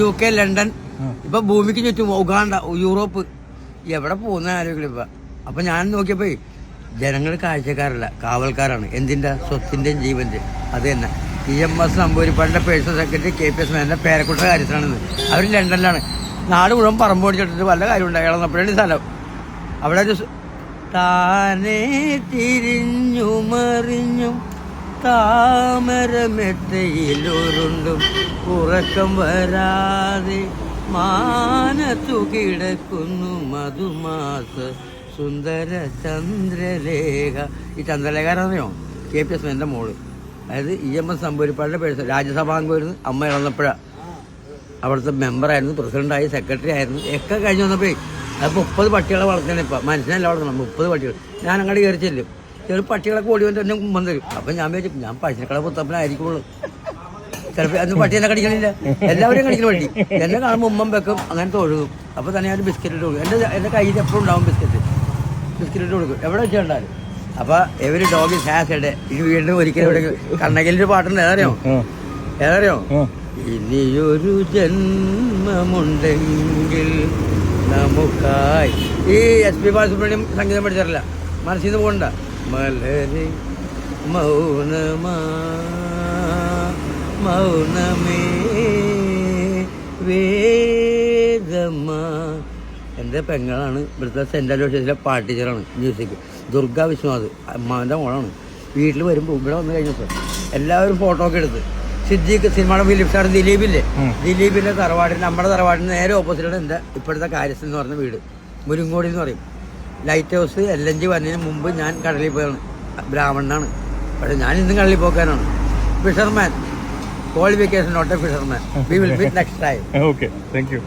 UK, London, ഇപ്പൊ ഭൂമിക്ക് ചുറ്റും ഉഗാണ്ട, യൂറോപ്പ്, എവിടെ പോകുന്ന ആരോഗ്യം ഇപ്പൊ. അപ്പൊ ഞാൻ നോക്കിയപ്പോ ജനങ്ങൾ കാഴ്ചക്കാരല്ല, കാവൽക്കാരാണ്. എന്തിന്റെ? സ്വത്തിന്റെയും ജീവന്റെ. അത് തന്നെ. EMS നമ്പൂരിപ്പാടിന്റെ പേഴ്സണൽ സെക്രട്ടറി KPS മേനന്റെ പേരക്കുട്ട കാര്യത്തിലാണെന്ന്. അവർ ലണ്ടനിലാണ്. നാട് മുഴുവൻ പറമ്പ് ഓടിച്ചിട്ടിട്ട് വല്ല കാര്യം ഉണ്ടായി. ഇളന്നപ്പോഴാണ് സ്ഥലം. അവിടെ ഒരു താനേ തിരിഞ്ഞുമറിഞ്ഞും താമരമെത്തയിലുരുണ്ടും ഉറക്കം വരാതെ മാനത്തു കിടക്കുന്നു മധുമാസ സുന്ദര ചന്ദ്രലേഖ. ഈ ചന്ദ്രലേഖ അറിയോ? KPS മേനന്റെ മോള്. അതായത് EMS നമ്പൂരിപ്പാടിന്റെ പേഴ്സൺ. രാജ്യസഭാംഗമായിരുന്നു. അമ്മ ഇളന്നപ്പോഴ അവിടുത്തെ മെമ്പറായിരുന്നു, പ്രസിഡന്റായി, സെക്രട്ടറി ആയിരുന്നു. ഒക്കെ കഴിഞ്ഞ് വന്നപ്പോ അത് 30 പട്ടികളെ വളർത്തണം. ഇപ്പം മനുഷ്യനല്ല വളർത്തണം, 30 പട്ടികൾ. ഞാൻ അങ്ങോട്ട് കയറി ചെല്ലും. ചെറു പട്ടികളൊക്കെ ഓടി വന്നിട്ട് എന്നെ കുമ്പം തരും. അപ്പം ഞാൻ വിചാരിച്ചു ഞാൻ പശുക്കളെ പുത്തപ്പനായിരിക്കുള്ളൂ. ചിലപ്പോൾ അന്ന് പട്ടി എന്നെ കടിക്കണില്ല, എല്ലാവരും കടിക്കുന്ന പട്ടി. എന്നെ കാണുമ്പോൾ ഉമ്മം വെക്കും, അങ്ങനത്തെ ഒഴുകും. അപ്പോൾ തന്നെ ഞാൻ ബിസ്ക്കറ്റ് ഇട്ട് കൊടുക്കും. എൻ്റെ കയ്യിൽ എപ്പോഴും ഉണ്ടാവും ബിസ്ക്കറ്റ് ഇട്ട് കൊടുക്കും, എവിടെ വെച്ച് കണ്ടാലും. അപ്പോൾ every dog is has a day. ഇത് വീണ്ടും ഒരിക്കലും ഇവിടെ കണ്ണകലിൻ്റെ പാട്ടുണ്ട്. ഏതറിയോ? ഇനിയൊരു ജന്മമുണ്ടെങ്കിൽ നമുക്കായി. ഈ SP ബാലസുബ്രഹ്മണ്യം സംഗീതം പഠിച്ചാറില്ല, മനസ്സിൽ നിന്ന് പോകണ്ട. മലരെ മൗനമേ വേദമ്മ. എൻ്റെ പെങ്ങളാണ്, ഇവിടുത്തെ സെൻറ് അലോഷ്യസിലെ പാട്ട് ടീച്ചറാണ്, മ്യൂസിക്. ദുർഗ വിശ്വനാഥ് അമ്മാവൻ്റെ മോളാണ്. വീട്ടിൽ വരുമ്പോൾ ഇവിടെ വന്നു കഴിഞ്ഞപ്പോൾ എല്ലാവരും ഫോട്ടോ ഒക്കെ എടുത്ത്. സിദ്ദീഖ് സിനിമയുടെ ഫിലിം സ്റ്റാർ ദിലീപില്ലേ, ദിലീപിന്റെ തറവാടിന്, നമ്മുടെ തറവാടിന് നേരെ ഓപ്പോസിറ്റാണ് എൻ്റെ ഇപ്പോഴത്തെ കാര്യസ്ഥൻ എന്ന് പറഞ്ഞ വീട്. മുരിങ്ങോടി എന്ന് പറയും. ലൈറ്റ് ഹൗസ് LNG വന്നതിന് മുമ്പ് ഞാൻ കടലിൽ പോയാണ്. ബ്രാഹ്മണനാണ്, പക്ഷെ ഞാൻ ഇന്നും കടലിൽ പോക്കാനാണ്. Fisherman, qualification not a fisherman. We will meet next time. Okay, thank U.